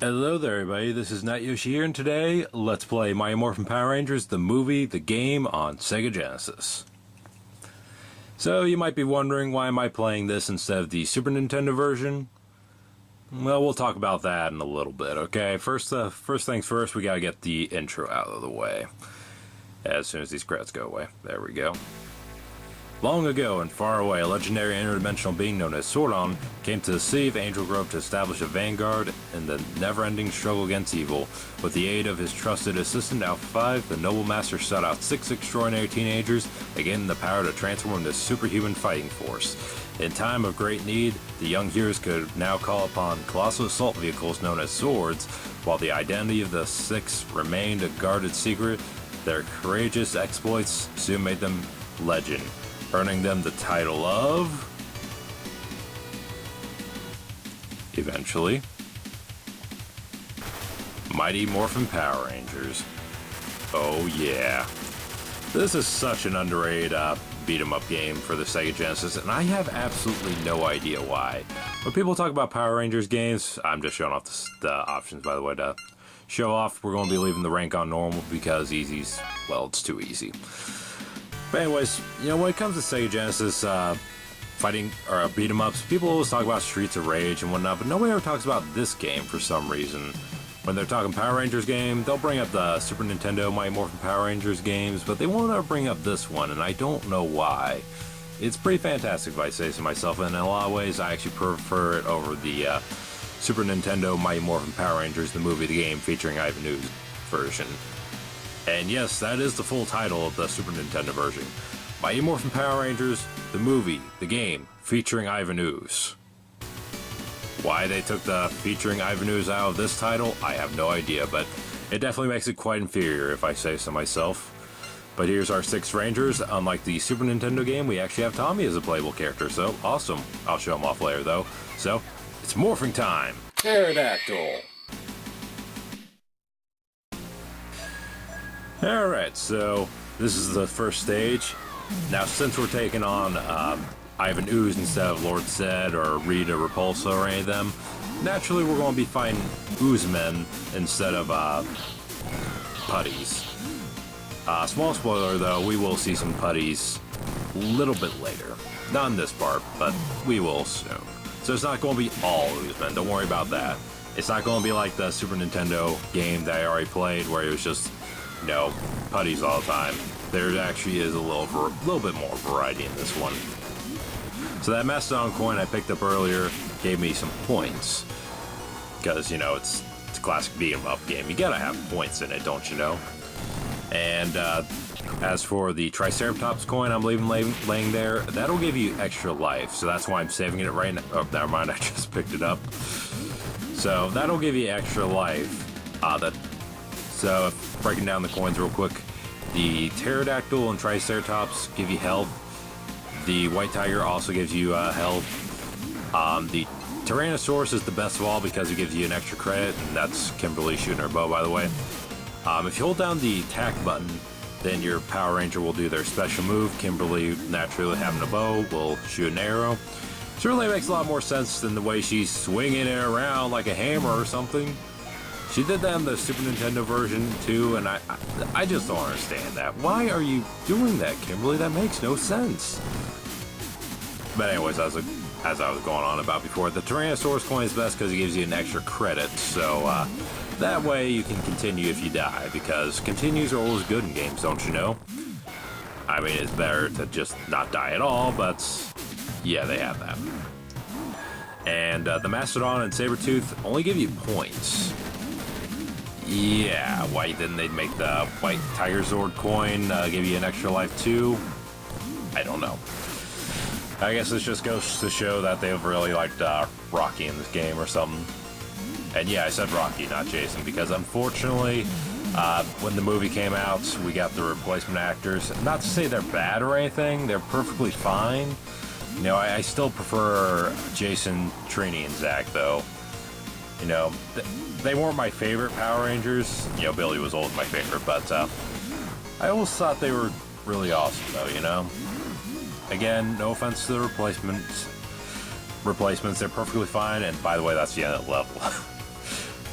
Hello there everybody, this is Not Yoshi here, and today, let's play Morphin Power Rangers, the movie, the game on Sega Genesis. So, you might be wondering, why am I playing this instead of the Super Nintendo version? Well, we'll talk about that in a little bit, okay? First things first, we gotta get the intro out of the way. As soon as these credits go away. There we go. Long ago and far away, a legendary interdimensional being known as Sordon came to the city of Angel Grove to establish a vanguard in the never-ending struggle against evil. With the aid of his trusted assistant, Alpha 5, the noble master sought out 6 extraordinary teenagers and gave them the power to transform into superhuman fighting force. In time of great need, the young heroes could now call upon colossal assault vehicles known as swords. While the identity of the 6 remained a guarded secret, their courageous exploits soon made them legend, earning them the title of, eventually, Mighty Morphin Power Rangers. Oh yeah. This is such an underrated beat-em-up game for the Sega Genesis, and I have absolutely no idea why. When people talk about Power Rangers games, I'm just showing off the options, by the way, to show off. We're going to be leaving the rank on normal because easy's, well, it's too easy. But anyways, you know, when it comes to Sega Genesis fighting or beat 'em ups, people always talk about Streets of Rage and whatnot, but nobody ever talks about this game for some reason. When they're talking Power Rangers game, they'll bring up the Super Nintendo Mighty Morphin Power Rangers games, but they won't ever bring up this one, and I don't know why. It's pretty fantastic if I say so myself, and in a lot of ways I actually prefer it over the Super Nintendo Mighty Morphin Power Rangers, the movie, the game, featuring Ivan Ooze version. And yes, that is the full title of the Super Nintendo version. Mighty Morphin Power Rangers, the movie, the game, featuring Ivan Ooze. Why they took the featuring Ivan Ooze out of this title, I have no idea, but it definitely makes it quite inferior if I say so myself. But here's our 6 Rangers. Unlike the Super Nintendo game, we actually have Tommy as a playable character, so awesome. I'll show him off later though. So, it's morphing time! Pterodactyl! Alright, so this is the first stage. Now, since we're taking on Ivan Ooze instead of Lord Zed or Rita Repulsa or any of them, naturally we're going to be fighting Ooze Men instead of Putties. Small spoiler though, we will see some Putties a little bit later. Not in this part, but we will soon. So it's not going to be all Ooze Men, don't worry about that. It's not going to be like the Super Nintendo game that I already played where it was just, you know, Putties all the time. There actually is a little bit more variety in this one. So that Mastodon coin I picked up earlier gave me some points. Because, you know, it's a classic beat-em-up game. You gotta have points in it, don't you know? And as for the Triceratops coin I'm laying there, that'll give you extra life. So that's why I'm saving it right now. Oh, never mind, I just picked it up. So that'll give you extra life. So breaking down the coins real quick, the Pterodactyl and Triceratops give you health. The White Tiger also gives you health. The Tyrannosaurus is the best of all because it gives you an extra credit, and that's Kimberly shooting her bow, by the way. If you hold down the attack button, then your Power Ranger will do their special move. Kimberly, naturally having a bow, will shoot an arrow. It really makes a lot more sense than the way she's swinging it around like a hammer or something. She did that in the Super Nintendo version too, and I just don't understand that. Why are you doing that, Kimberly? That makes no sense. But anyways, as I was going on about before, the Tyrannosaurus coin is best because it gives you an extra credit, so that way you can continue if you die, because continues are always good in games, don't you know? I mean, it's better to just not die at all, but yeah, they have that. And the Mastodon and Sabretooth only give you points. Yeah, why didn't they make the White Tiger Zord coin give you an extra life too? I don't know. I guess this just goes to show that they've really liked Rocky in this game or something. And yeah, I said Rocky, not Jason, because unfortunately, when the movie came out, we got the replacement actors. Not to say they're bad or anything, they're perfectly fine. You know, I still prefer Jason, Trini, and Zach, though. You know, they weren't my favorite Power Rangers. You know, Billy was always my favorite, but I always thought they were really awesome, though, you know? Again, no offense to the replacements, they're perfectly fine, and by the way, that's the end of the level.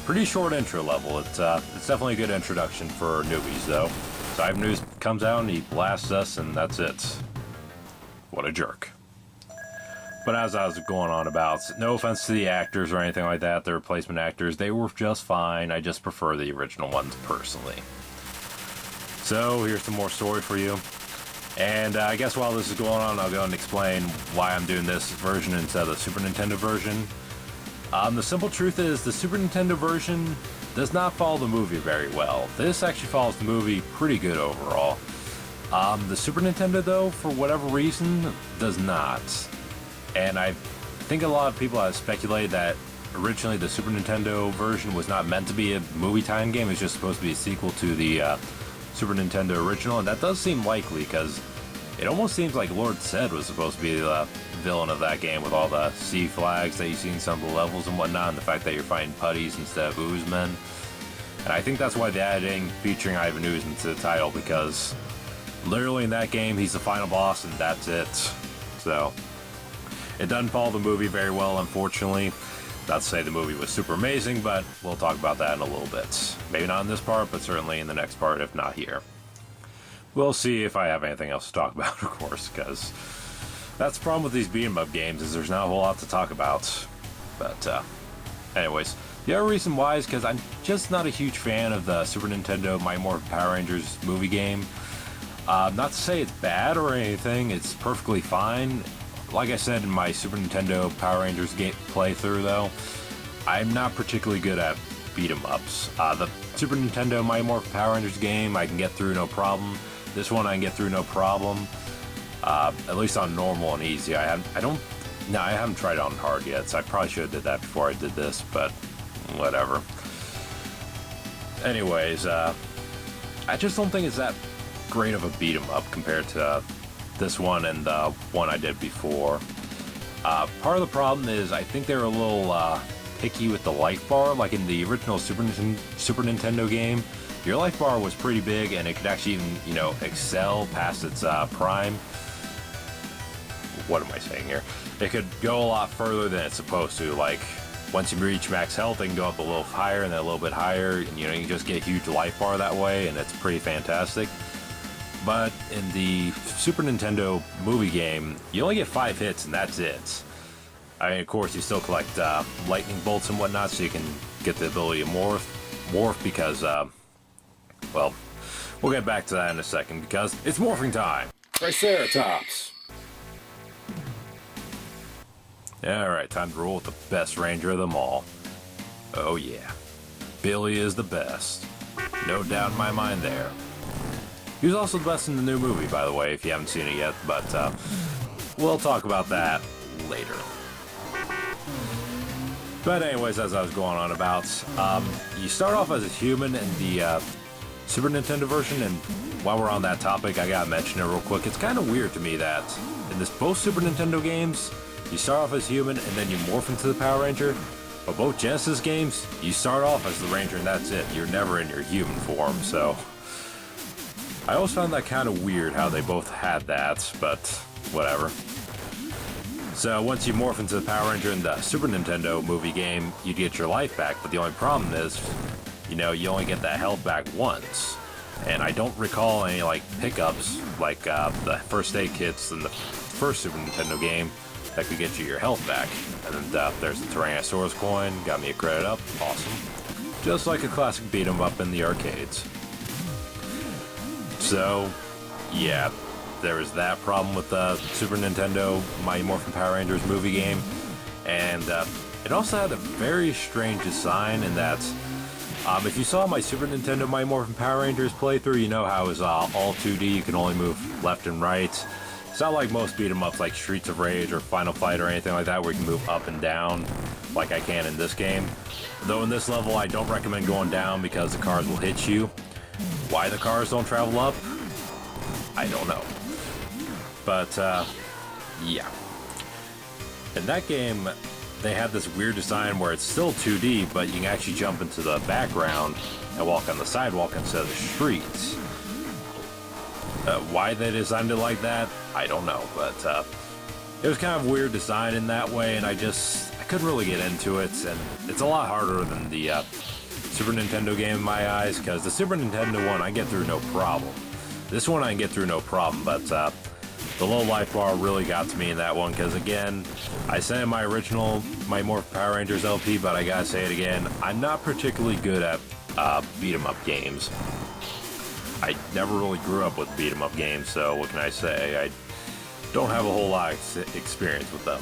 Pretty short intro level. It's definitely a good introduction for newbies, though. So Ivan News comes out and he blasts us, and that's it. What a jerk. But as I was going on about, no offense to the actors or anything like that, the replacement actors, they were just fine. I just prefer the original ones personally. So here's some more story for you. And I guess while this is going on, I'll go and explain why I'm doing this version instead of the Super Nintendo version. The simple truth is the Super Nintendo version does not follow the movie very well. This actually follows the movie pretty good overall. The Super Nintendo, though, for whatever reason, does not. And I think a lot of people have speculated that originally the Super Nintendo version was not meant to be a movie tie-in game. It was just supposed to be a sequel to the Super Nintendo original, and that does seem likely because it almost seems like Lord Zed was supposed to be the villain of that game with all the sea flags that you see in some of the levels and whatnot, and the fact that you're fighting putties instead of oozmen. And I think that's why they're adding featuring Ivan Ooze into the title, because literally in that game he's the final boss and that's it. So it doesn't follow the movie very well, unfortunately. Not to say the movie was super amazing, but we'll talk about that in a little bit. Maybe not in this part, but certainly in the next part, if not here. We'll see if I have anything else to talk about, of course, because that's the problem with these beat-em-up games, is there's not a whole lot to talk about. But, anyways, the other reason why is because I'm just not a huge fan of the Super Nintendo Mighty Morphin Power Rangers movie game. Not to say it's bad or anything, it's perfectly fine. Like I said in my Super Nintendo Power Rangers playthrough, though, I'm not particularly good at beat-em-ups. The Super Nintendo Mighty Morphin Power Rangers game I can get through no problem. This one I can get through no problem. At least on normal and easy. I haven't tried it on hard yet, so I probably should have did that before I did this, but whatever. Anyways, I just don't think it's that great of a beat-em-up compared to this one and the one I did before. Part of the problem is I think they're a little picky with the life bar. Like in the original Super Nintendo game, your life bar was pretty big and it could actually even, excel past its prime. What am I saying here? It could go a lot further than it's supposed to. Like, once you reach max health, it can go up a little higher and then a little bit higher, and you can just get a huge life bar that way, and it's pretty fantastic. But in the Super Nintendo movie game, you only get 5 hits and that's it. I mean, of course, you still collect lightning bolts and whatnot, so you can get the ability to morph because, well, we'll get back to that in a second, because it's morphing time! Triceratops! Alright, time to roll with the best ranger of them all. Oh yeah. Billy is the best. No doubt in my mind there. He was also the best in the new movie, by the way, if you haven't seen it yet, but we'll talk about that later. But anyways, as I was going on about, you start off as a human in the Super Nintendo version, and while we're on that topic, I gotta mention it real quick. It's kind of weird to me that in both Super Nintendo games, you start off as human and then you morph into the Power Ranger, but both Genesis games, you start off as the Ranger and that's it. You're never in your human form, so I always found that kind of weird how they both had that, but whatever. So once you morph into the Power Ranger in the Super Nintendo movie game, you get your life back, but the only problem is, you only get that health back once. And I don't recall any, pickups, like the first aid kits in the first Super Nintendo game that could get you your health back. And then there's the Tyrannosaurus coin, got me a credit up, awesome. Just like a classic beat 'em up in the arcades. So, yeah, there was that problem with the Super Nintendo Mighty Morphin Power Rangers movie game. And it also had a very strange design in that, if you saw my Super Nintendo Mighty Morphin Power Rangers playthrough, you know how it was all 2D, you can only move left and right. It's not like most beat-em-ups like Streets of Rage or Final Fight or anything like that where you can move up and down like I can in this game. Though in this level I don't recommend going down because the cars will hit you. Why the cars don't travel up? I don't know. But, yeah. In that game, they had this weird design where it's still 2D, but you can actually jump into the background and walk on the sidewalk instead of the streets. Why they designed it like that, I don't know, but it was kind of weird design in that way, and I couldn't really get into it, and it's a lot harder than the Super Nintendo game in my eyes, because the Super Nintendo one I get through no problem. This one I can get through no problem, but the low life bar really got to me in that one, because again, I said in my original Mighty Morphin Power Rangers LP, but I gotta say it again, I'm not particularly good at beat 'em up games. I never really grew up with beat 'em up games, so what can I say? I don't have a whole lot of experience with them.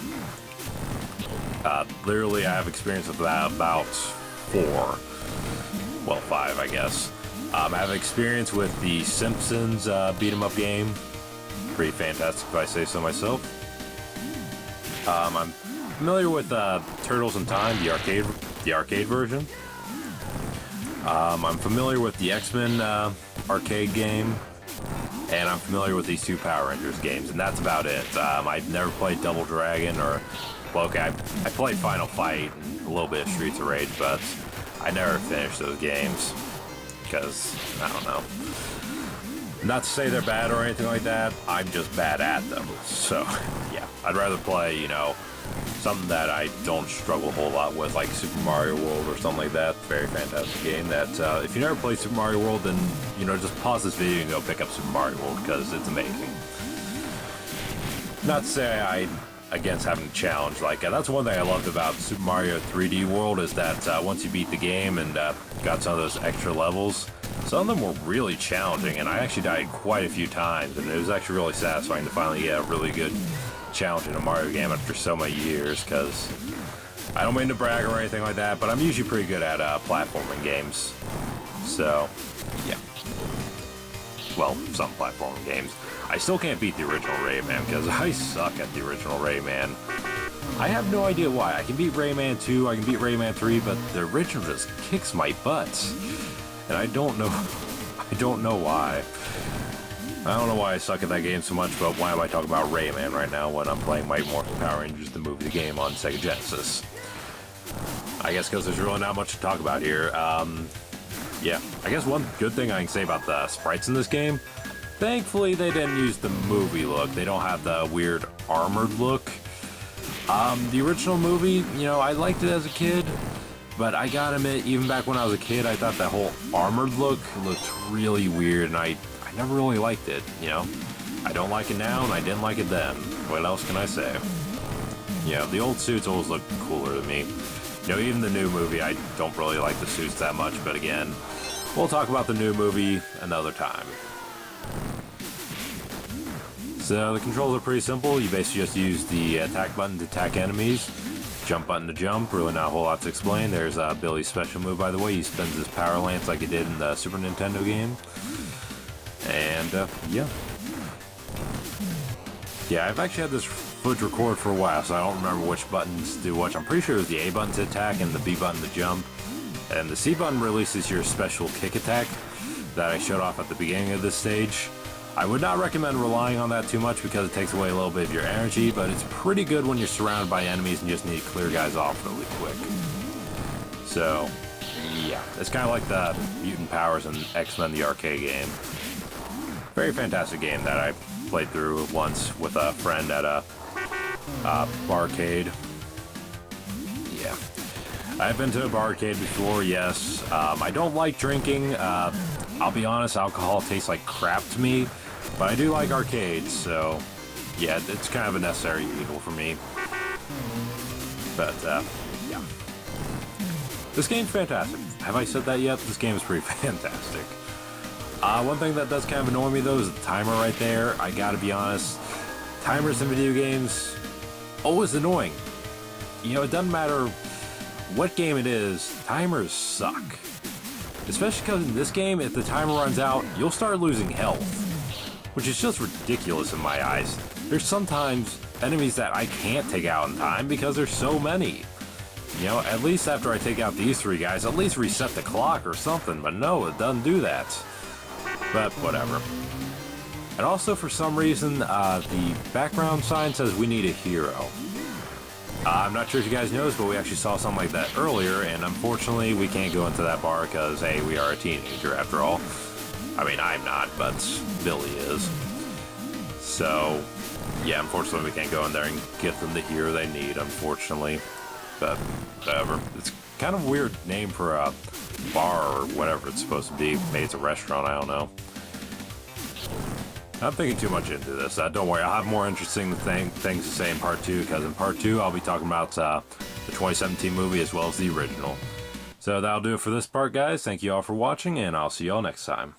Literally, I have experience with that about 4. Well, 5, I guess. I have experience with the Simpsons beat 'em up game. Pretty fantastic, if I say so myself. I'm familiar with Turtles in Time, the arcade version. I'm familiar with the X-Men arcade game, and I'm familiar with these 2 Power Rangers games, and that's about it. I've never played Double Dragon or, well, okay, I played Final Fight and a little bit of Streets of Rage, but I never finished those games because I don't know. Not to say they're bad or anything like that. I'm just bad at them. So yeah, I'd rather play, you know, something that I don't struggle a whole lot with, like Super Mario World or something like that. Very fantastic game that, if you never played Super Mario World, then, you know, just pause this video and go pick up Super Mario World, because it's amazing. Not to say I'm against having a challenge. Like, that's one thing I loved about Super Mario 3D World, is that once you beat the game and got some of those extra levels, some of them were really challenging, and I actually died quite a few times, and it was actually really satisfying to finally get a really good challenge in a Mario game after so many years, because I don't mean to brag or anything like that, but I'm usually pretty good at platforming games. So, yeah. Well, some platforming games. I still can't beat the original Rayman, because I suck at the original Rayman. I have no idea why. I can beat Rayman 2, I can beat Rayman 3, but the original just kicks my butt. And I don't know why. I don't know why I suck at that game so much, but why am I talking about Rayman right now when I'm playing Mighty Morphin Power Rangers, the movie, the game on Sega Genesis? I guess because there's really not much to talk about here. Yeah, I guess one good thing I can say about the sprites in this game, thankfully they didn't use the movie look. They don't have the weird armored look. The original movie, you know, I liked it as a kid, but I gotta admit, even back when I was a kid, I thought that whole armored look looked really weird, and I never really liked it, you know? I don't like it now, and I didn't like it then. What else can I say? You know, the old suits always look cooler to me. You know, even the new movie, I don't really like the suits that much, but again, we'll talk about the new movie another time. So the controls are pretty simple. You basically just use the attack button to attack enemies, jump button to jump. Really not a whole lot to explain. There's Billy's special move, by the way. He spins his power lance like he did in the Super Nintendo game. And yeah. Yeah, I've actually had this footage record for a while, so I don't remember which buttons to do which. I'm pretty sure it was the A button to attack and the B button to jump. And the C button releases your special kick attack that I showed off at the beginning of this stage. I would not recommend relying on that too much because it takes away a little bit of your energy, but it's pretty good when you're surrounded by enemies and you just need to clear guys off really quick. So, yeah, it's kind of like the Mutant Powers in X-Men the arcade game. Very fantastic game that I played through once with a friend at a barcade. Yeah. I've been to a barcade before, yes. I don't like drinking. I'll be honest, alcohol tastes like crap to me, but I do like arcades, so yeah, it's kind of a necessary evil for me. But, yeah. This game's fantastic. Have I said that yet? This game is pretty fantastic. One thing that does kind of annoy me, though, is the timer right there. I gotta be honest, timers in video games, always annoying. You know, it doesn't matter what game it is, timers suck. Especially because in this game, if the timer runs out, you'll start losing health, which is just ridiculous in my eyes. There's sometimes enemies that I can't take out in time because there's so many. You know, at least after I take out these 3 guys, at least reset the clock or something, but no, it doesn't do that. But whatever. And also, for some reason, the background sign says we need a hero. I'm not sure if you guys noticed, but we actually saw something like that earlier, and unfortunately we can't go into that bar because, hey, we are a teenager after all. I mean, I'm not, but Billy is. So, yeah, unfortunately we can't go in there and get them the hero they need, unfortunately. But, whatever. It's kind of a weird name for a bar or whatever it's supposed to be. Maybe it's a restaurant, I don't know. I'm thinking too much into this. Don't worry, I'll have more interesting things to say in part 2, because in part 2 I'll be talking about the 2017 movie as well as the original. So that'll do it for this part, guys. Thank you all for watching, and I'll see y'all next time.